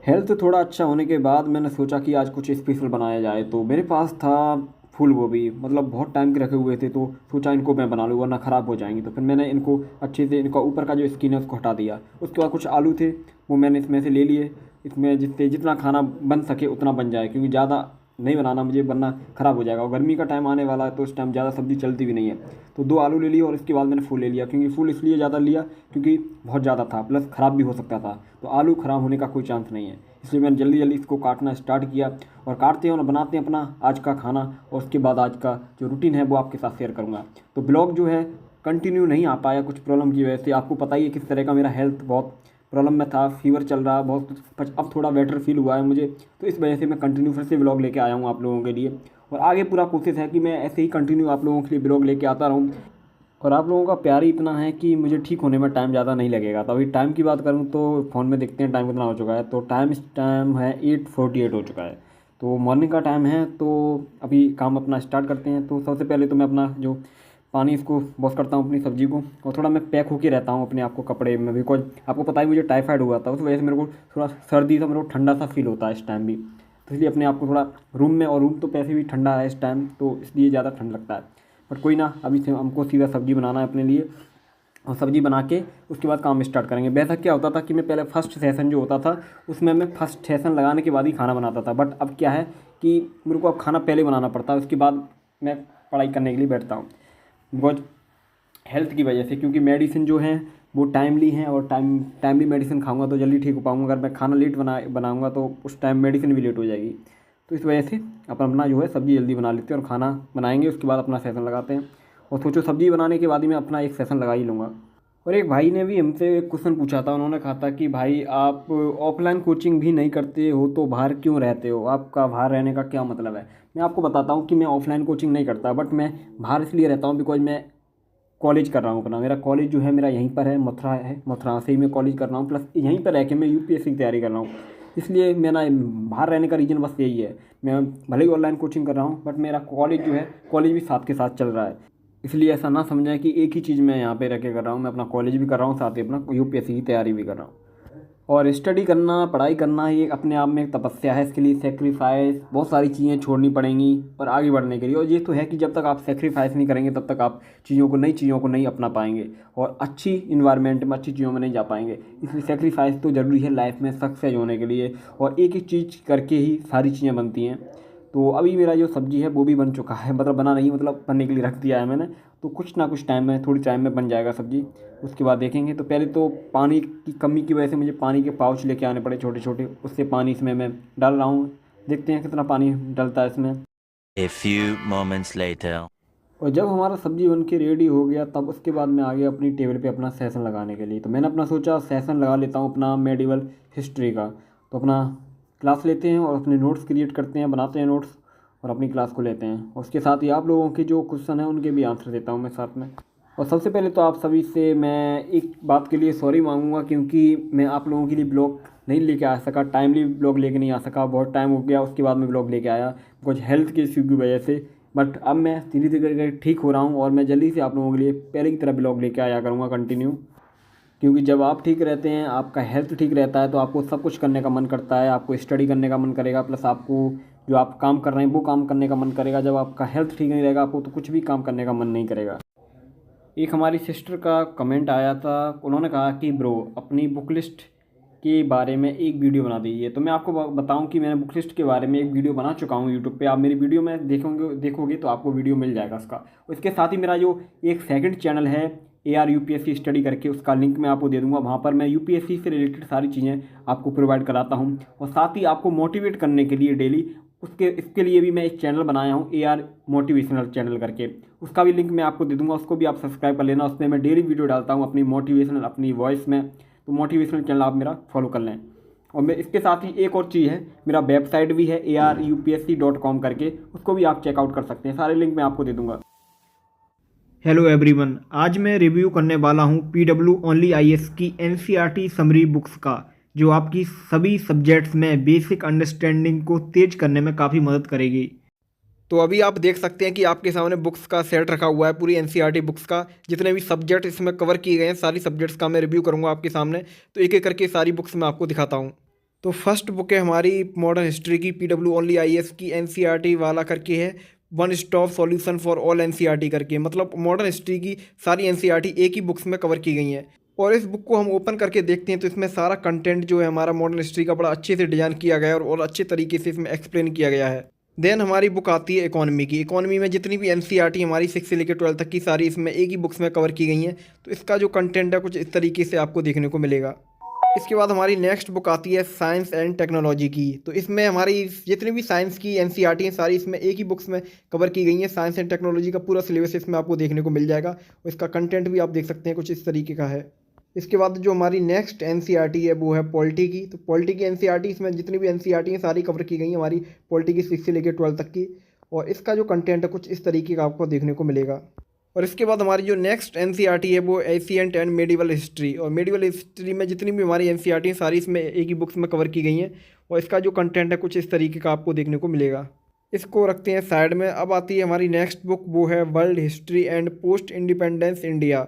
Health थोड़ा अच्छा होने के बाद मैंने सोचा कि आज कुछ स्पेशल बनाया जाए। तो मेरे पास था फूल गोभी, मतलब बहुत टाइम के रखे हुए थे, तो सोचा इनको मैं बना लूँ वरना ख़राब हो जाएंगी। तो फिर मैंने इनको अच्छे से, इनका ऊपर का जो स्किन है उसको हटा दिया। उसके बाद कुछ आलू थे, वो मैंने इसमें से ले लिए। इसमें जिससे जितना खाना बन सके उतना बन जाए, क्योंकि ज़्यादा नहीं बनाना मुझे, वरना ख़राब हो जाएगा। और गर्मी का टाइम आने वाला है तो उस टाइम ज़्यादा सब्ज़ी चलती भी नहीं है। तो 2 आलू ले लिए और इसके बाद मैंने फूल ले लिया, क्योंकि फूल इसलिए ज़्यादा लिया क्योंकि बहुत ज़्यादा था, प्लस ख़राब भी हो सकता था। तो आलू ख़राब होने का कोई चांस नहीं है, इसलिए मैंने जल्दी जल्दी इसको काटना स्टार्ट किया। और काटते हैं और बनाते हैं अपना आज का खाना। और उसके बाद आज का जो रूटीन है वो आपके साथ शेयर करूँगा। तो ब्लॉग जो है कंटिन्यू नहीं आ पाया कुछ प्रॉब्लम की वजह से। आपको पता ही है किस तरह का मेरा हेल्थ बहुत प्रॉब्लम में था, फीवर चल रहा बहुत कुछ, पर अब थोड़ा बेटर फील हुआ है मुझे। तो इस वजह से मैं कंटिन्यू फिर से ब्लॉग लेके आया हूँ आप लोगों के लिए। और आगे पूरा कोशिश है कि मैं ऐसे ही कंटिन्यू आप लोगों के लिए ब्लॉग लेके आता रहूँ। और आप लोगों का प्यार ही इतना है कि मुझे ठीक होने में टाइम ज़्यादा नहीं लगेगा। तो अभी टाइम की बात करूँ तो फ़ोन में देखते हैं टाइम कितना हो चुका है। तो टाइम इस टाइम है 8:48 हो चुका है। तो मॉर्निंग का टाइम है। तो अभी काम अपना स्टार्ट करते हैं। तो सबसे पहले तो मैं अपना जो पानी इसको वॉश करता हूँ अपनी सब्ज़ी को। और थोड़ा मैं पैक होके रहता हूँ अपने आप को कपड़े में, बिकॉज आपको पता है मुझे टाइफाइड हुआ था, उस वजह से मेरे को थोड़ा सर्दी सा, मेरे को ठंडा सा फील होता है इस टाइम भी। तो इसलिए अपने आप को थोड़ा रूम में, और रूम तो पैसे भी ठंडा है इस टाइम, तो इसलिए ज़्यादा ठंड लगता है। बट कोई ना, अभी से हमको सीधा सब्ज़ी बनाना है अपने लिए। और सब्ज़ी बना के उसके बाद काम स्टार्ट करेंगे। वैसा क्या होता था कि मैं पहले फर्स्ट सेशन जो होता था उसमें मैं फर्स्ट सेशन लगाने के बाद ही खाना बनाता था। बट अब क्या है कि मेरे को अब खाना पहले बनाना पड़ता है, उसके बाद मैं पढ़ाई करने के लिए बैठता हूँ। बिकॉज हेल्थ की वजह से, क्योंकि मेडिसिन जो है वो टाइमली हैं, और टाइमली मेडिसिन खाऊंगा तो जल्दी ठीक हो पाऊंगा। अगर मैं खाना लेट बनाऊंगा तो उस टाइम मेडिसिन भी लेट हो जाएगी। तो इस वजह से अपन अपना जो है सब्ज़ी जल्दी बना लेते हैं और खाना बनाएंगे, उसके बाद अपना सेशन लगाते हैं। और सोचो सब्ज़ी बनाने के बाद ही मैं अपना एक सेशन लगा ही लूँगा। और एक भाई ने भी हमसे एक क्वेश्चन पूछा था, उन्होंने कहा था कि भाई आप ऑफलाइन कोचिंग भी नहीं करते हो तो बाहर क्यों रहते हो, आपका बाहर रहने का क्या मतलब है। मैं आपको बताता हूँ कि मैं ऑफलाइन कोचिंग नहीं करता, बट मैं बाहर इसलिए रहता हूँ बिकॉज मैं कॉलेज कर रहा हूँ अपना। मेरा कॉलेज जो है मेरा यहीं पर है, मथुरा है, मथुरा से ही मैं कॉलेज कर रहा हूँ। प्लस यहीं पर रह के मैं यूपीएससी की तैयारी कर रहा हूँ। इसलिए मेरा बाहर रहने का रीज़न बस यही है। मैं भले ही ऑनलाइन कोचिंग कर रहा हूँ, बट मेरा कॉलेज जो है, कॉलेज भी साथ के साथ चल रहा है। इसलिए ऐसा ना समझें कि एक ही चीज़ मैं यहाँ पे रह के कर रहा हूँ। मैं अपना कॉलेज भी कर रहा हूँ, साथ ही अपना यूपीएससी की तैयारी भी कर रहा हूँ। और स्टडी करना, पढ़ाई करना, ये अपने आप में एक तपस्या है। इसके लिए सेक्रीफाइस, बहुत सारी चीज़ें छोड़नी पड़ेंगी और आगे बढ़ने के लिए। और ये तो है कि जब तक आप सेक्रीफाइस नहीं करेंगे तब तक आप नई चीज़ों को नहीं अपना पाएंगे और अच्छी इन्वायरमेंट में, अच्छी चीज़ों में नहीं जा पाएंगे। इसलिए सेक्रीफाइस तो ज़रूरी है लाइफ में सक्सेस होने के लिए। और एक एक चीज़ करके ही सारी चीज़ें बनती हैं। तो अभी मेरा जो सब्ज़ी है वो भी बन चुका है, मतलब बना नहीं, मतलब बनने के लिए रख दिया है मैंने। तो कुछ ना कुछ टाइम में, थोड़ी टाइम में बन जाएगा सब्ज़ी। उसके बाद देखेंगे। तो पहले तो पानी की कमी की वजह से मुझे पानी के पाउच लेके आने पड़े छोटे छोटे, उससे पानी इसमें मैं डाल रहा हूँ। देखते हैं कितना पानी डलता है इसमें। A few moments later. और जब हमारा सब्ज़ी बन के रेडी हो गया तब उसके बाद मैं आ गया अपनी टेबल पे अपना सेशन लगाने के लिए। तो मैंने अपना सोचा सेशन लगा लेता हूँ अपना मेडिवल हिस्ट्री का। तो अपना क्लास लेते हैं और अपने नोट्स क्रिएट करते हैं, बनाते हैं नोट्स और अपनी क्लास को लेते हैं। और उसके साथ ही आप लोगों के जो क्वेश्चन हैं उनके भी आंसर देता हूँ मैं साथ में। और सबसे पहले तो आप सभी से मैं एक बात के लिए सॉरी मांगूंगा, क्योंकि मैं आप लोगों के लिए ब्लॉग नहीं लेके आ सका, टाइमली ब्लॉग लेके नहीं आ सका। बहुत टाइम हो गया उसके बाद मैं ब्लॉग लेके आया कुछ हेल्थ के इश्यू की वजह से। बट अब मैं धीरे धीरे करके ठीक हो रहा हूँ और मैं जल्दी से आप लोगों के लिए पहले की तरह ब्लॉग लेके आया करूँगा कंटिन्यू। क्योंकि जब आप ठीक रहते हैं, आपका हेल्थ ठीक रहता है, तो आपको सब कुछ करने का मन करता है। आपको स्टडी करने का मन करेगा, प्लस आपको जो आप काम कर रहे हैं वो काम करने का मन करेगा। जब आपका हेल्थ ठीक नहीं रहेगा आपको तो कुछ भी काम करने का मन नहीं करेगा। एक हमारी सिस्टर का कमेंट आया था, उन्होंने कहा कि ब्रो अपनी बुक लिस्ट के बारे में एक वीडियो बना दीजिए। तो मैं आपको बताऊं कि मैंने बुक लिस्ट के बारे में एक वीडियो बना चुका हूं यूट्यूब पे। आप मेरी वीडियो में देखोगे तो आपको वीडियो मिल जाएगा उसका। उसके साथ ही मेरा जो एक सेकंड चैनल है AR UPSC स्टडी करके, उसका लिंक मैं आपको दे दूंगा। वहाँ पर मैं UPSC से रिलेटेड सारी चीज़ें आपको प्रोवाइड कराता हूँ और साथ ही आपको मोटिवेट करने के लिए डेली इसके लिए भी मैं एक चैनल बनाया हूँ AR मोटिवेशनल चैनल करके। उसका भी लिंक मैं आपको दे दूंगा, उसको भी आप सब्सक्राइब कर लेना। उसमें मैं डेली वीडियो डालता हूँ अपनी मोटिवेशनल, अपनी वॉइस में। तो मोटिवेशनल चैनल आप मेरा फॉलो कर लें। और मैं इसके साथ ही एक और चीज़ है, मेरा वेबसाइट भी है ARUPSC.com करके, उसको भी आप चेकआउट कर सकते हैं। सारे लिंक मैं आपको दे दूंगा। हेलो एवरीवन, आज मैं रिव्यू करने वाला हूँ PW ओनली IS की NCERT समरी बुक्स का, जो आपकी सभी सब्जेक्ट्स में बेसिक अंडरस्टैंडिंग को तेज करने में काफ़ी मदद करेगी। तो अभी आप देख सकते हैं कि आपके सामने बुक्स का सेट रखा हुआ है, पूरी NCERT बुक्स का। जितने भी सब्जेक्ट इसमें कवर किए गए हैं सारी सब्जेक्ट्स का मैं रिव्यू करूँगा आपके सामने। तो एक एक करके सारी बुक्स मैं आपको दिखाता हूँ। तो फर्स्ट बुक है हमारी मॉडर्न हिस्ट्री की PW ओनली IAS की NCERT वाला करके है, one stop solution for all NCERT करके, मतलब मॉडर्न हिस्ट्री की सारी NCERT एक ही बुक्स में कवर की गई हैं। और इस बुक को हम ओपन करके देखते हैं तो इसमें सारा कंटेंट जो है हमारा मॉडर्न हिस्ट्री का बड़ा अच्छे से डिजाइन किया गया है और अच्छे तरीके से इसमें एक्सप्लेन किया गया है। देन हमारी बुक आती है इकोनॉमी की। इकोनॉमी में जितनी भी NCERT हमारी 6 से लेकर 12 तक की सारी इसमें एक ही बुक्स में कवर की गई हैं। तो इसका जो कंटेंट है कुछ इस तरीके से आपको देखने को मिलेगा। इसके बाद हमारी नेक्स्ट बुक आती है साइंस एंड टेक्नोलॉजी की। तो इसमें हमारी जितनी भी साइंस की NCERT हैं सारी इसमें एक ही बुक्स में कवर की गई हैं। साइंस एंड टेक्नोलॉजी का पूरा सिलेबस इसमें आपको देखने को मिल जाएगा और इसका कंटेंट भी आप देख सकते हैं कुछ इस तरीके का है। इसके बाद जो हमारी नेक्स्ट NCERT है वो है पॉलिटी की। तो पॉलिटी की NCERT इसमें जितनी भी NCERT हैं सारी कवर की गई हैं हमारी पॉलिटी की 6 से लेकर 12 तक की। और इसका जो कंटेंट है कुछ इस तरीके का आपको देखने को मिलेगा। और इसके बाद हमारी जो नेक्स्ट NCERT है वो एशियंट एंड मेडिवल हिस्ट्री। और मेडिवल हिस्ट्री में जितनी भी हमारी NCERT हैं सारी इसमें एक ही बुक्स में कवर की गई हैं और इसका जो कंटेंट है कुछ इस तरीके का आपको देखने को मिलेगा। इसको रखते हैं साइड में। अब आती है हमारी नेक्स्ट बुक, वो है world history and post independence India.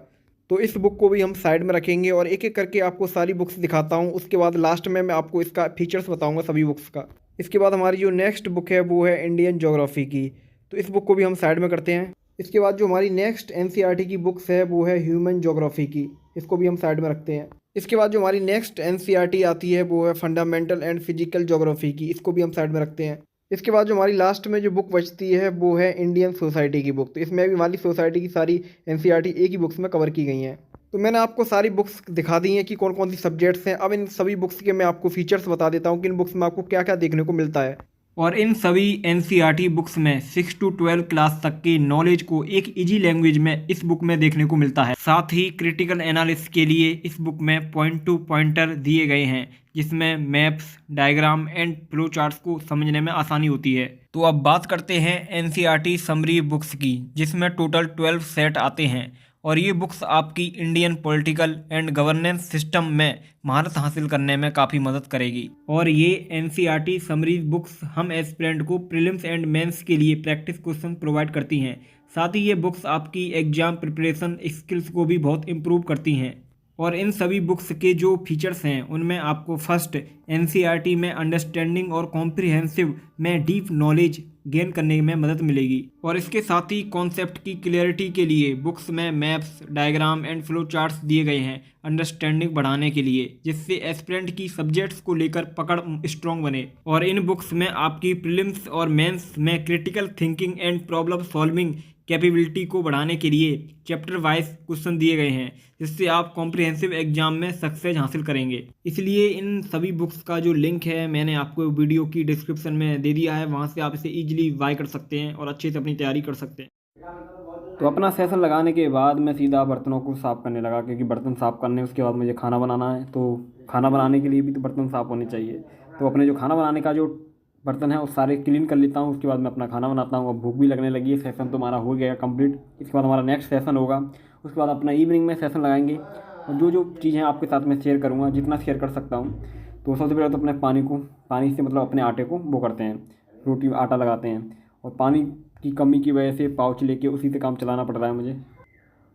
तो इस बुक को भी हम साइड में रखेंगे और एक एक करके आपको सारी बुक्स दिखाता हूँ। उसके बाद लास्ट में मैं आपको इसका फीचर्स बताऊँगा सभी बुक्स का। इसके बाद हमारी जो नेक्स्ट बुक है वो है इंडियन ज्योग्राफी की। तो इस बुक को भी हम साइड में करते हैं। इसके बाद जो हमारी नेक्स्ट NCERT की बुक्स है वो है ह्यूमन ज्योग्राफी की। इसको भी हम साइड में रखते हैं। इसके बाद जो हमारी नेक्स्ट NCERT आती है वो है फंडामेंटल एंड फिजिकल ज्योग्राफी की। इसको भी हम साइड में रखते हैं। इसके बाद जो हमारी लास्ट में जो बुक बचती है वो है इंडियन सोसाइटी की बुक। तो इसमें भी हमारी सोसाइटी की सारी NCERT एक ही बुक्स में कवर की गई हैं। तो मैंने आपको सारी बुक्स दिखा दी हैं कि कौन कौन सी सब्जेक्ट्स हैं। अब इन सभी बुक्स के मैं आपको फीचर्स बता देता हूँ कि इन बुक्स में आपको क्या क्या देखने को मिलता है। और इन सभी NCERT बुक्स में 6 to 12 क्लास तक के नॉलेज को एक इजी लैंग्वेज में इस बुक में देखने को मिलता है। साथ ही क्रिटिकल एनालिसिस के लिए इस बुक में पॉइंट टू पॉइंटर दिए गए हैं जिसमें maps, diagram and flow charts को समझने में आसानी होती है। तो अब बात करते हैं NCERT समरी बुक्स की, जिसमें टोटल 12 सेट आते हैं और ये बुक्स आपकी Indian political and governance system में महारत हासिल करने में काफ़ी मदद करेगी। और ये NCERT समरीज बुक्स हम एस्पिरेंट को प्रीलिम्स एंड मेंस के लिए प्रैक्टिस क्वेश्चन प्रोवाइड करती हैं। साथ ही ये बुक्स आपकी एग्जाम प्रिपरेशन स्किल्स को भी बहुत इम्प्रूव करती हैं। और इन सभी बुक्स के जो फीचर्स हैं उनमें आपको फर्स्ट NCERT में अंडरस्टैंडिंग और कॉम्प्रिहेंसिव में डीप नॉलेज गेन करने में मदद मिलेगी। और इसके साथ ही कॉन्सेप्ट की क्लियरिटी के लिए बुक्स में maps, diagram and flow charts दिए गए हैं अंडरस्टैंडिंग बढ़ाने के लिए, जिससे एस्पिरेंट की सब्जेक्ट्स को लेकर पकड़ स्ट्रॉन्ग बने। और इन बुक्स में आपकी प्रीलिम्स और मेंस में critical thinking and problem solving capability को बढ़ाने के लिए चैप्टर वाइज क्वेश्चन दिए गए हैं, जिससे आप कॉम्प्रिहेंसिव एग्जाम में सक्सेस हासिल करेंगे। इसलिए इन सभी बुक्स का जो लिंक है मैंने आपको वीडियो की डिस्क्रिप्शन में दे दिया है, वहां से आप इसे इजीली बाय कर सकते हैं और अच्छे से अपनी तैयारी कर सकते हैं। तो अपना सेशन लगाने के बाद मैं सीधा बर्तनों को साफ़ करने लगा, क्योंकि बर्तन साफ़ करने उसके बाद मुझे खाना बनाना है। तो खाना बनाने के लिए भी तो बर्तन साफ़ होने चाहिए। तो अपने जो खाना बनाने का जो बर्तन है वो सारे क्लीन कर लेता हूँ। उसके बाद मैं अपना खाना बनाता हूँ। अब भूख भी लगने लगी है। सेशन तो हमारा हो गया कंप्लीट। इसके बाद हमारा नेक्स्ट सेशन होगा। उसके बाद अपना इवनिंग में सेशन लगाएंगे और जो जो चीज़ें आपके साथ मैं शेयर करूँगा, जितना शेयर कर सकता हूँ। तो सबसे पहले तो अपने पानी से मतलब अपने आटे को वो करते हैं, रोटी आटा लगाते हैं। और पानी की कमी की वजह से पाउच लेके उसी से काम चलाना पड़ रहा है मुझे।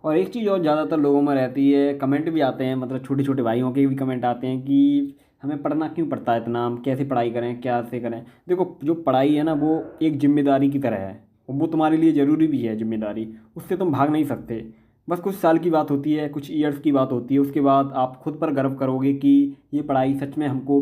और एक चीज़ और ज़्यादातर लोगों में रहती है, कमेंट भी आते हैं, मतलब छोटे छोटे भाइयों के भी कमेंट आते हैं कि हमें पढ़ना क्यों पड़ता है इतना, हम कैसे पढ़ाई करें, क्या से करें। देखो, जो पढ़ाई है ना वो एक जिम्मेदारी की तरह है और वो तुम्हारे लिए ज़रूरी भी है जिम्मेदारी। उससे तुम भाग नहीं सकते। बस कुछ साल की बात होती है, कुछ ईयर्स की बात होती है। उसके बाद आप खुद पर गर्व करोगे कि ये पढ़ाई सच में हमको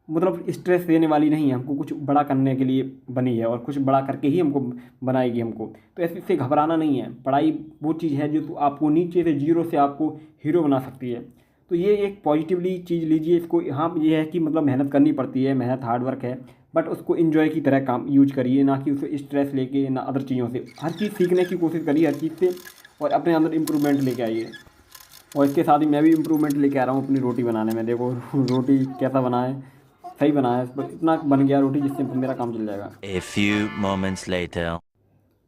मतलब स्ट्रेस देने वाली नहीं है, हमको कुछ बड़ा करने के लिए बनी है और कुछ बड़ा करके ही हमको बनाएगी हमको। तो ऐसे इससे घबराना नहीं है। पढ़ाई वो चीज़ है जो तो आपको नीचे से जीरो से आपको हीरो बना सकती है। तो ये एक पॉजिटिवली चीज़ लीजिए इसको। हाँ, ये है कि मतलब मेहनत करनी पड़ती है, मेहनत हार्ड वर्क है, बट उसको इन्जॉय की तरह काम यूज करिए, ना कि उसे स्ट्रेस लेके, ना अदर चीज़ों से। हर चीज़ सीखने की कोशिश करिए, हर चीज़ से, और अपने अंदर इम्प्रूवमेंट लेके आइए। और इसके साथ ही मैं भी इम्प्रूवमेंट लेके आ रहा हूँ अपनी रोटी बनाने में। देखो रोटी कैसा बना है, सही बना है, बस इतना बन गया रोटी जिससे मेरा काम चल जाएगा। A few moments later.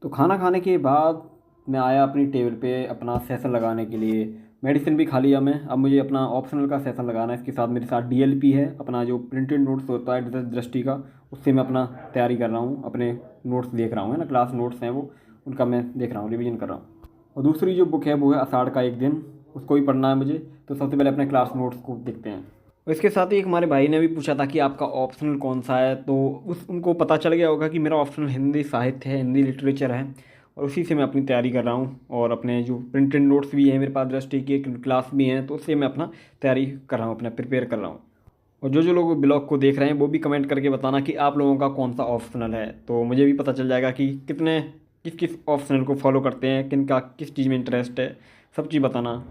तो खाना खाने के बाद मैं आया अपनी टेबल पे अपना सेशन लगाने के लिए। मेडिसिन भी खा लिया मैं। अब मुझे अपना ऑप्शनल का सेशन लगाना है। इसके साथ मेरे साथ DLP है, अपना जो प्रिंटेड नोट्स होता है दृष्टि का, उससे मैं अपना तैयारी कर रहा हूँ। अपने नोट्स देख रहा हूँ, है ना, क्लास नोट्स हैं वो, उनका मैं देख रहा हूँ, रिवीजन कर रहा हूँ। और दूसरी जो बुक है वो है आषाढ़ का एक दिन, उसको भी पढ़ना है मुझे। तो सबसे पहले अपने क्लास नोट्स को देखते हैं। और इसके साथ ही एक हमारे भाई ने भी पूछा था कि आपका ऑप्शनल कौन सा है, तो उनको पता चल गया होगा कि मेरा ऑप्शनल हिंदी साहित्य है, हिंदी लिटरेचर है, और उसी से मैं अपनी तैयारी कर रहा हूँ। और अपने जो प्रिंटेड नोट्स भी हैं मेरे पास, दृष्टि की क्लास भी हैं, तो उससे मैं अपना तैयारी कर रहा हूँ, अपना प्रिपेयर कर रहा हूँ। और जो लोग ब्लॉग को देख रहे हैं वो भी कमेंट करके बताना कि आप लोगों का कौन सा ऑप्शनल है, तो मुझे भी पता चल जाएगा कि कितने किस किस ऑप्शनल को फॉलो करते हैं, किन का किस चीज़ में इंटरेस्ट है, सब चीज़ बताना।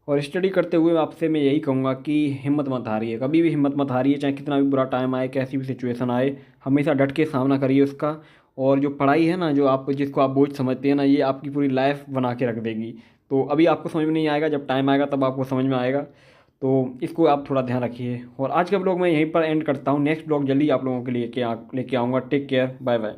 और स्टडी करते हुए आपसे मैं यही कहूँगा कि हिम्मत मत हारिए, कभी भी हिम्मत मत हारिए, चाहे कितना भी बुरा टाइम आए, कैसी भी सिचुएशन आए, हमेशा डट के सामना करिए उसका। और जो पढ़ाई है ना, जो आप जिसको आप बोझ समझते हैं ना, ये आपकी पूरी लाइफ बना के रख देगी। तो अभी आपको समझ में नहीं आएगा, जब टाइम आएगा तब आपको समझ में आएगा। तो इसको आप थोड़ा ध्यान रखिए। और आज का ब्लॉग मैं यहीं पर एंड करता हूँ, नेक्स्ट ब्लॉग जल्दी आप लोगों के लिए लेके आऊँगा। Take care, bye bye.